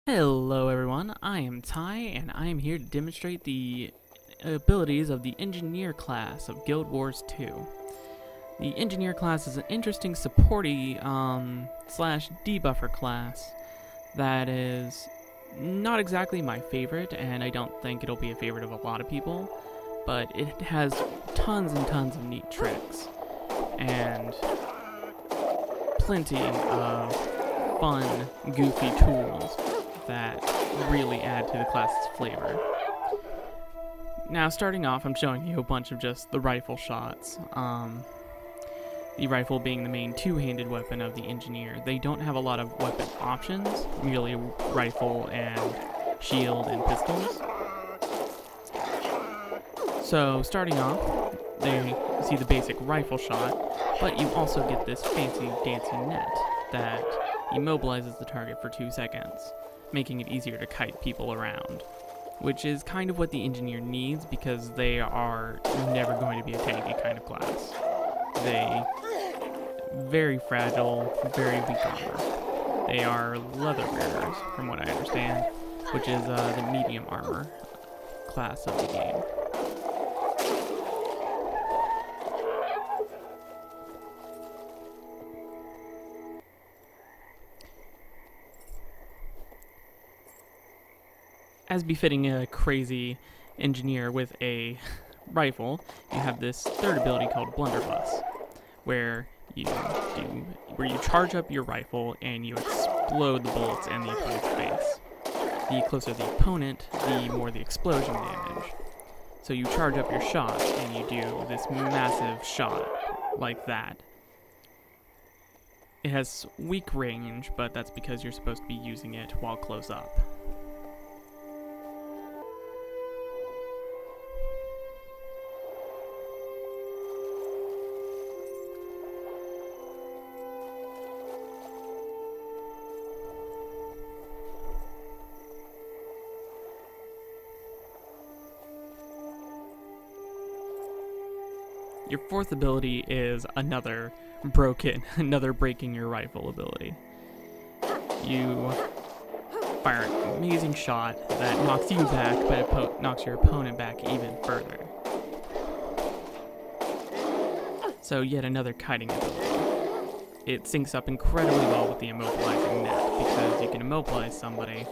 Hello everyone, I am Ty, and I am here to demonstrate the abilities of the Engineer class of Guild Wars 2. The Engineer class is an interesting supporty slash debuffer class that is not exactly my favorite, and I don't think it'll be a favorite of a lot of people, but it has tons and tons of neat tricks, and plenty of fun, goofy tools that really add to the class's flavor. Now, starting off, I'm showing you a bunch of just the rifle shots. The rifle being the main two-handed weapon of the Engineer. They don't have a lot of weapon options, merely rifle and shield and pistols. So, starting off, you see the basic rifle shot, but you also get this fancy dancy net that immobilizes the target for 2 seconds, making it easier to kite people around, which is kind of what the Engineer needs because they are never going to be a tanky kind of class. They very fragile, very weak armor. They are leather bearers, from what I understand, which is the medium armor class of the game. As befitting a crazy engineer with a rifle, you have this third ability called Blunderbuss, where you charge up your rifle and you explode the bullets in the opponent's face. The closer the opponent, the more the explosion damage. So you charge up your shot and you do this massive shot like that. It has weak range, but that's because you're supposed to be using it while close up. Your fourth ability is another breaking your rifle ability. You fire an amazing shot that knocks you back, but it knocks your opponent back even further. So yet another kiting ability. It syncs up incredibly well with the immobilizing net, because you can immobilize somebody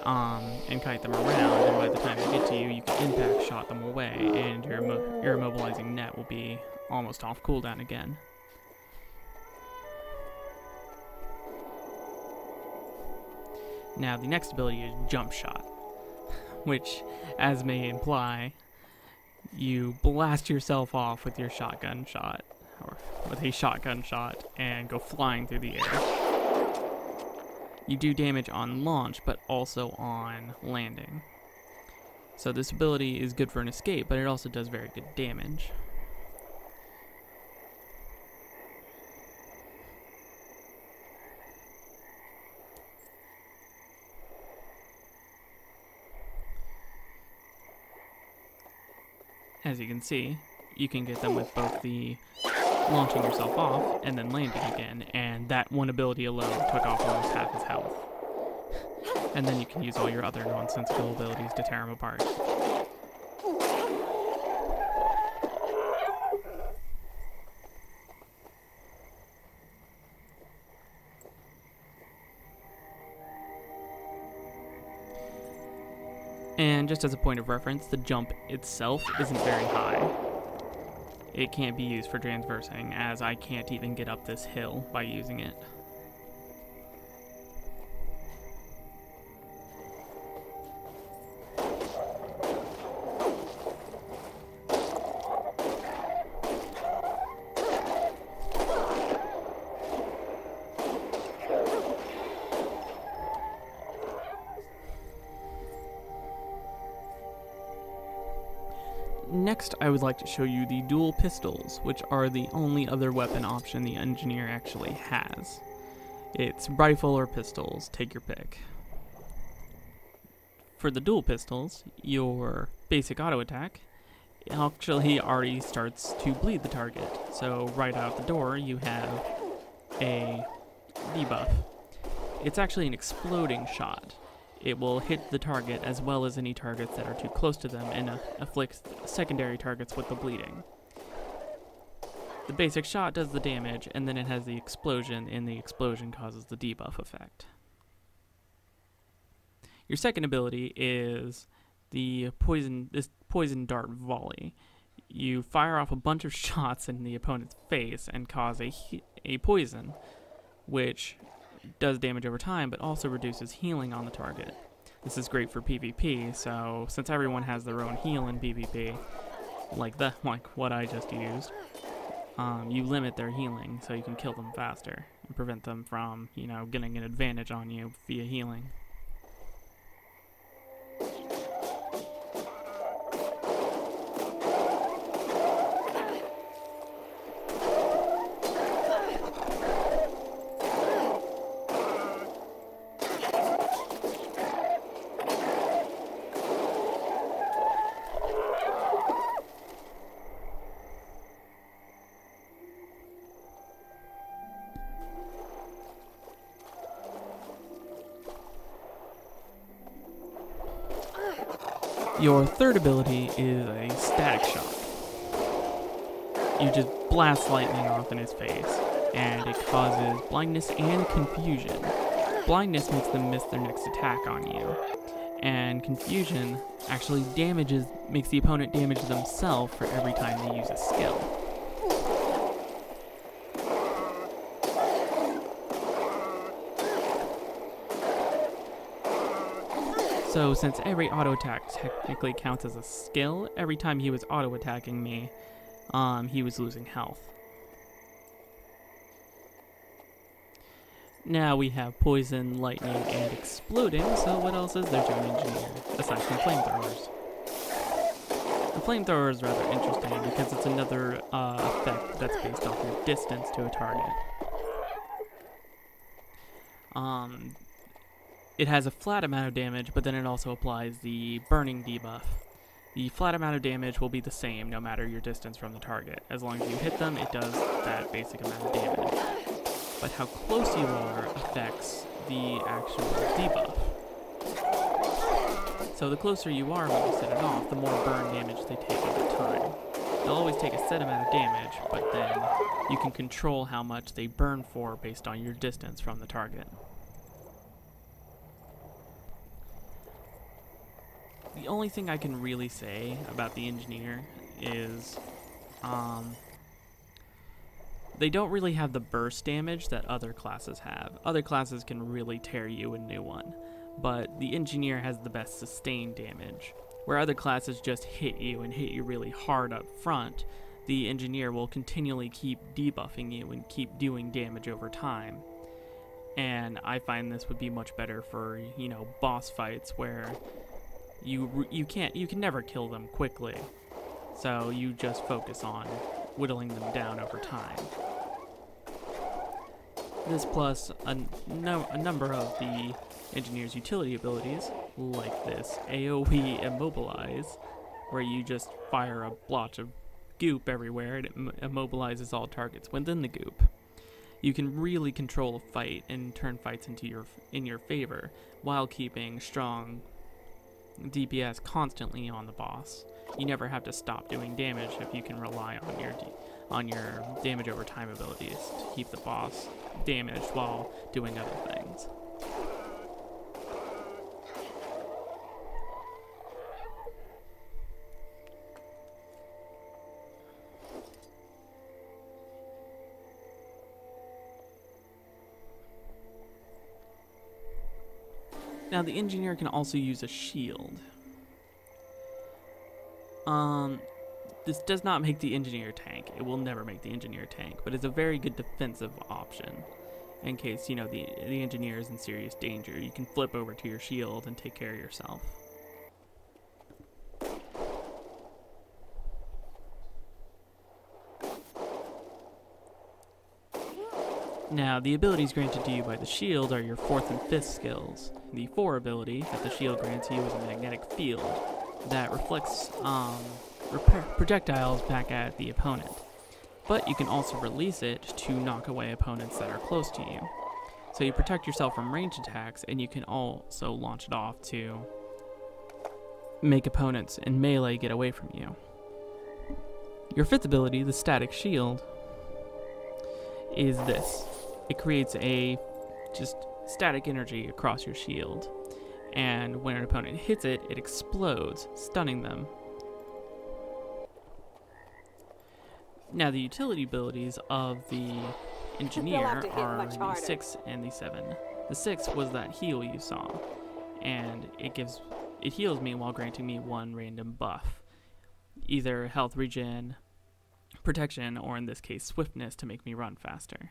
and kite them around, and by the time they get to you, you can impact shot them away, and your immobilizing net will be almost off cooldown again. Now, the next ability is Jump Shot, which, as may imply, you blast yourself off with your shotgun shot, or with a shotgun shot, and go flying through the air. You do damage on launch, but also on landing. So this ability is good for an escape, but it also does very good damage. As you can see, you can get them with both the launching yourself off and then landing again, and that one ability alone took off almost half his health. And then you can use all your other nonsensical abilities to tear him apart. And just as a point of reference, the jump itself isn't very high. It can't be used for transversing, as I can't even get up this hill by using it. Next, I would like to show you the dual pistols, which are the only other weapon option the Engineer actually has. It's rifle or pistols, take your pick. For the dual pistols, your basic auto attack actually already starts to bleed the target, so right out the door you have a debuff. It's actually an exploding shot, it will hit the target as well as any targets that are too close to them and afflicts secondary targets with the bleeding. The basic shot does the damage, and then it has the explosion, and the explosion causes the debuff effect. Your second ability is the poison dart volley. You fire off a bunch of shots in the opponent's face and cause a poison, which does damage over time, but also reduces healing on the target. This is great for PvP, so since everyone has their own heal in PvP, like what I just used, you limit their healing so you can kill them faster and prevent them from, getting an advantage on you via healing. Your third ability is a static shock. You just blast lightning off in his face, and it causes blindness and confusion. Blindness makes them miss their next attack on you, and confusion actually makes the opponent damage themselves for every time they use a skill. So since every auto attack technically counts as a skill, every time he was auto attacking me, he was losing health. Now we have poison, lightning, and exploding, so what else is there to an engineer, aside from flamethrowers? The flamethrower is rather interesting because it's another effect that's based off your distance to a target. It has a flat amount of damage, but then it also applies the burning debuff. The flat amount of damage will be the same no matter your distance from the target. As long as you hit them, it does that basic amount of damage. But how close you are affects the actual debuff. So the closer you are when you set it off, the more burn damage they take over time. They'll always take a set amount of damage, but then you can control how much they burn for based on your distance from the target. The only thing I can really say about the engineer is they don't really have the burst damage that other classes have. Other classes can really tear you a new one, but the engineer has the best sustained damage. Where other classes just hit you and hit you really hard up front, the engineer will continually keep debuffing you and keep doing damage over time. And I find this would be much better for, boss fights where you can never kill them quickly, so you just focus on whittling them down over time. This plus a number of the engineer's utility abilities, like this AoE Immobilize, where you just fire a blotch of goop everywhere and it immobilizes all targets within the goop. You can really control a fight and turn fights in your favor while keeping strong DPS constantly on the boss. You never have to stop doing damage if you can rely on your damage over time abilities to keep the boss damaged while doing other things. Now, the engineer can also use a shield. This does not make the engineer tank. It will never make the engineer tank, but it's a very good defensive option. In case, the engineer is in serious danger, you can flip over to your shield and take care of yourself. Now, the abilities granted to you by the shield are your 4th and 5th skills. The 4 ability that the shield grants you is a magnetic field that reflects projectiles back at the opponent. But you can also release it to knock away opponents that are close to you. So you protect yourself from range attacks, and you can also launch it off to make opponents in melee get away from you. Your 5th ability, the Static Shield, is this. It creates a just static energy across your shield, and when an opponent hits it, it explodes, stunning them. Now the utility abilities of the Engineer are the 6 and the 7. The 6 was that heal you saw, and it heals me while granting me 1 random buff, either health regen, protection, or in this case swiftness to make me run faster.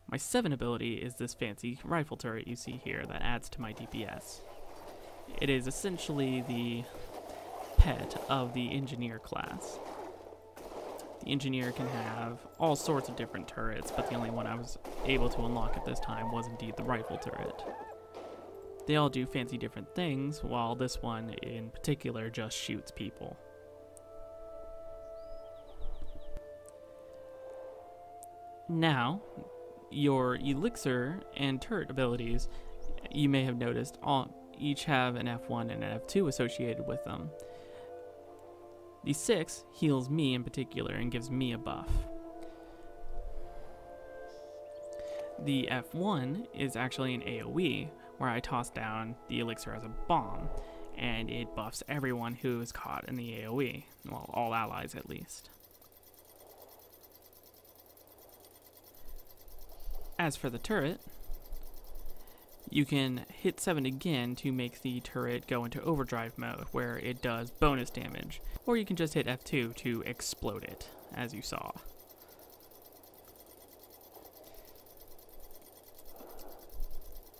My 7 ability is this fancy rifle turret you see here that adds to my DPS. It is essentially the pet of the Engineer class. The Engineer can have all sorts of different turrets, but the only one I was able to unlock at this time was indeed the rifle turret. They all do fancy different things, while this one in particular just shoots people. Now, your elixir and turret abilities, you may have noticed, each have an F1 and an F2 associated with them. The 6 heals me in particular and gives me a buff. The F1 is actually an AoE, where I toss down the elixir as a bomb, and it buffs everyone who is caught in the AoE, well, all allies at least. As for the turret, you can hit 7 again to make the turret go into overdrive mode, where it does bonus damage, or you can just hit F2 to explode it, as you saw.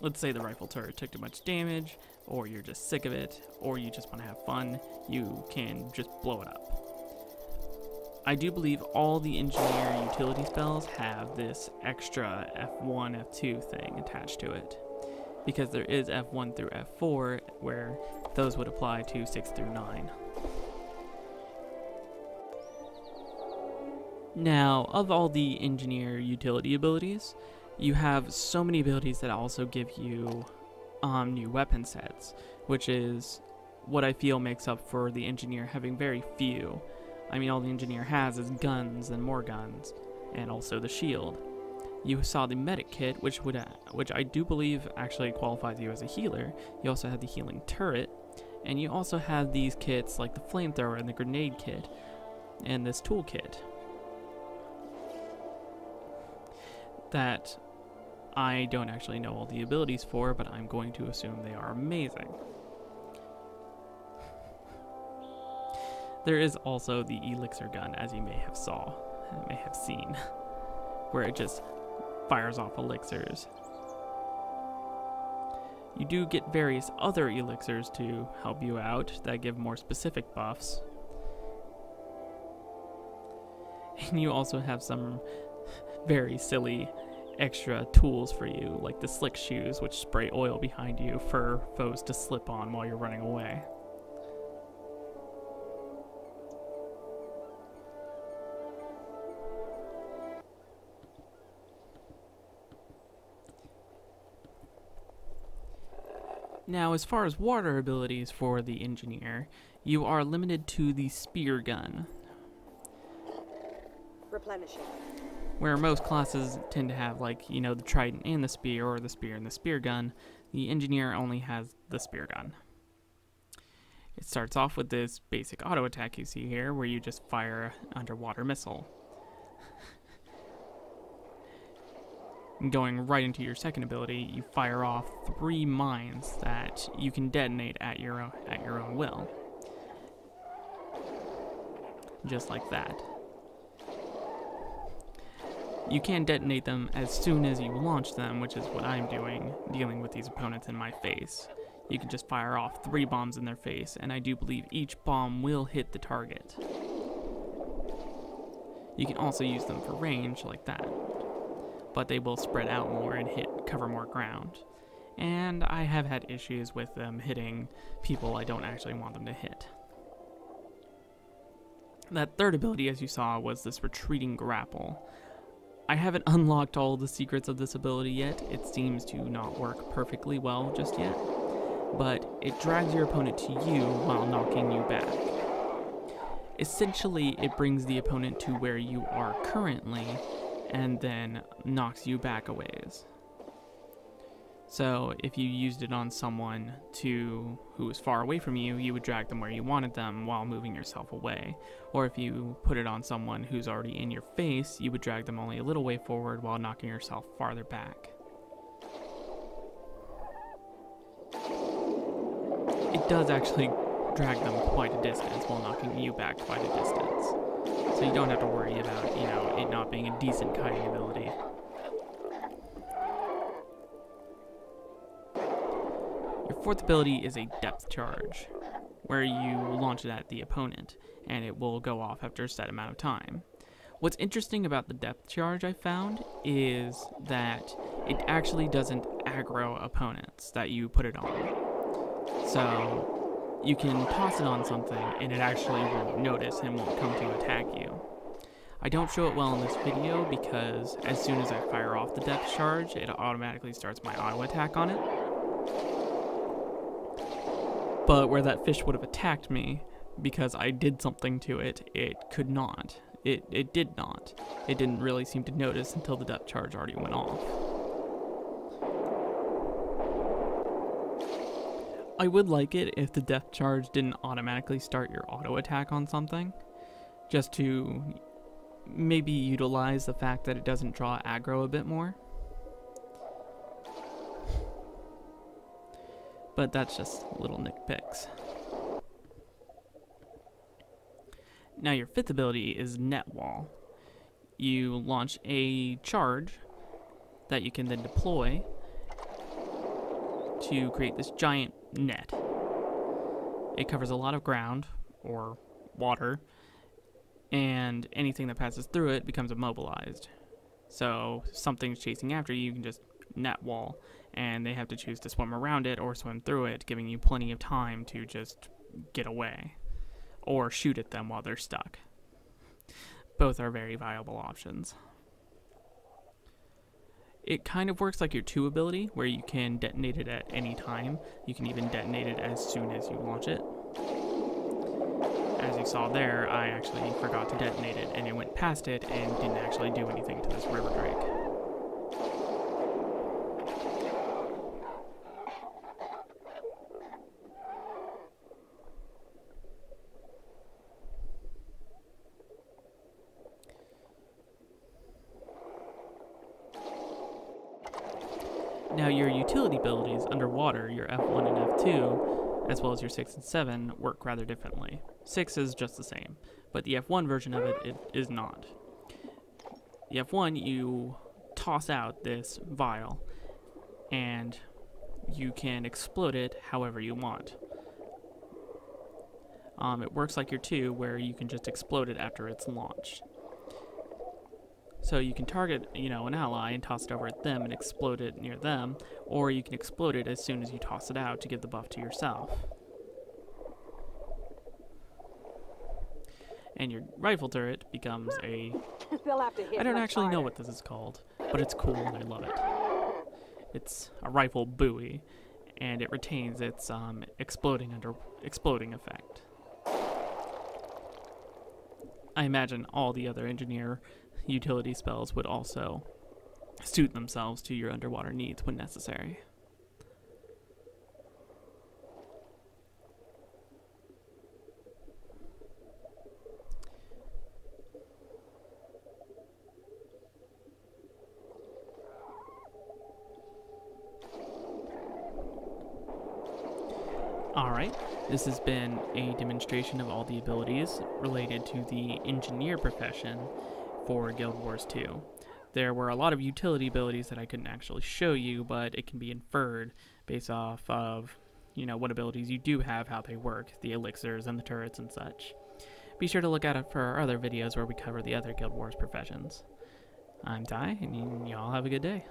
Let's say the rifle turret took too much damage, or you're just sick of it, or you just want to have fun, you can just blow it up. I do believe all the Engineer utility spells have this extra F1, F2 thing attached to it, because there is F1 through F4, where those would apply to 6 through 9. Now, of all the Engineer utility abilities, you have so many abilities that also give you new weapon sets, which is what I feel makes up for the Engineer having very few. I mean, all the Engineer has is guns and more guns, and also the shield. You saw the medic kit, which I do believe actually qualifies you as a healer. You also have the healing turret, and you also have these kits like the flamethrower and the grenade kit, and this toolkit that I don't actually know all the abilities for, but I'm going to assume they are amazing. There is also the elixir gun, as you may have seen, where it just fires off elixirs. You do get various other elixirs to help you out that give more specific buffs. And you also have some very silly extra tools for you, like the slick shoes, which spray oil behind you for foes to slip on while you're running away. Now, as far as water abilities for the Engineer, you are limited to the spear gun. Replenishing. Where most classes tend to have, like, you know, the trident and the spear, or the spear and the spear gun, the Engineer only has the spear gun. It starts off with this basic auto attack you see here, where you just fire an underwater missile. Going right into your second ability, you fire off 3 mines that you can detonate at your own will. Just like that. You can detonate them as soon as you launch them, which is what I'm doing, dealing with these opponents in my face. You can just fire off 3 bombs in their face, and I do believe each bomb will hit the target. You can also use them for range, like that, but they will spread out more and cover more ground. And I have had issues with them hitting people I don't actually want them to hit. That third ability, as you saw, was this retreating grapple. I haven't unlocked all the secrets of this ability yet. It seems to not work perfectly well just yet, but it drags your opponent to you while knocking you back. Essentially, it brings the opponent to where you are currently and then knocks you back a ways. So if you used it on someone who was far away from you, you would drag them where you wanted them while moving yourself away. Or if you put it on someone who's already in your face, you would drag them only a little way forward while knocking yourself farther back. It does actually drag them quite a distance while knocking you back quite a distance. So you don't have to worry about, it not being a decent kiting ability. Your fourth ability is a depth charge, where you launch it at the opponent, and it will go off after a set amount of time. What's interesting about the depth charge I found is that it actually doesn't aggro opponents that you put it on. So you can toss it on something and it actually won't notice and won't come to attack you. I don't show it well in this video because as soon as I fire off the depth charge, it automatically starts my auto attack on it. But where that fish would have attacked me, because I did something to it, it could not. It did not. It didn't really seem to notice until the depth charge already went off. I would like it if the depth charge didn't automatically start your auto attack on something, just to maybe utilize the fact that it doesn't draw aggro a bit more. But that's just little nitpicks. Now your fifth ability is Net Wall. You launch a charge that you can then deploy to create this giant net. It covers a lot of ground, or water, and anything that passes through it becomes immobilized. So if something's chasing after you, you can just net wall, and they have to choose to swim around it or swim through it, giving you plenty of time to just get away, or shoot at them while they're stuck. Both are very viable options. It kind of works like your 2 ability, where you can detonate it at any time. You can even detonate it as soon as you launch it. As you saw there, I actually forgot to detonate it, and it went past it and didn't actually do anything to this river drake. Now your utility abilities underwater, your F1 and F2, as well as your 6 and 7, work rather differently. 6 is just the same, but the F1 version of it is not. The F1, you toss out this vial, and you can explode it however you want. It works like your 2, where you can just explode it after it's launched. So you can target, an ally and toss it over at them and explode it near them, or you can explode it as soon as you toss it out to give the buff to yourself. And your rifle turret becomes I don't actually know what this is called, but it's cool and I love it. It's a rifle buoy, and it retains its exploding effect. I imagine all the other engineer utility spells would also suit themselves to your underwater needs when necessary. Alright, this has been a demonstration of all the abilities related to the engineer profession for Guild Wars 2. There were a lot of utility abilities that I couldn't actually show you, but it can be inferred based off of, what abilities you do have, how they work, the elixirs and the turrets and such. Be sure to look out for our other videos where we cover the other Guild Wars professions. I'm Ty, and y'all have a good day.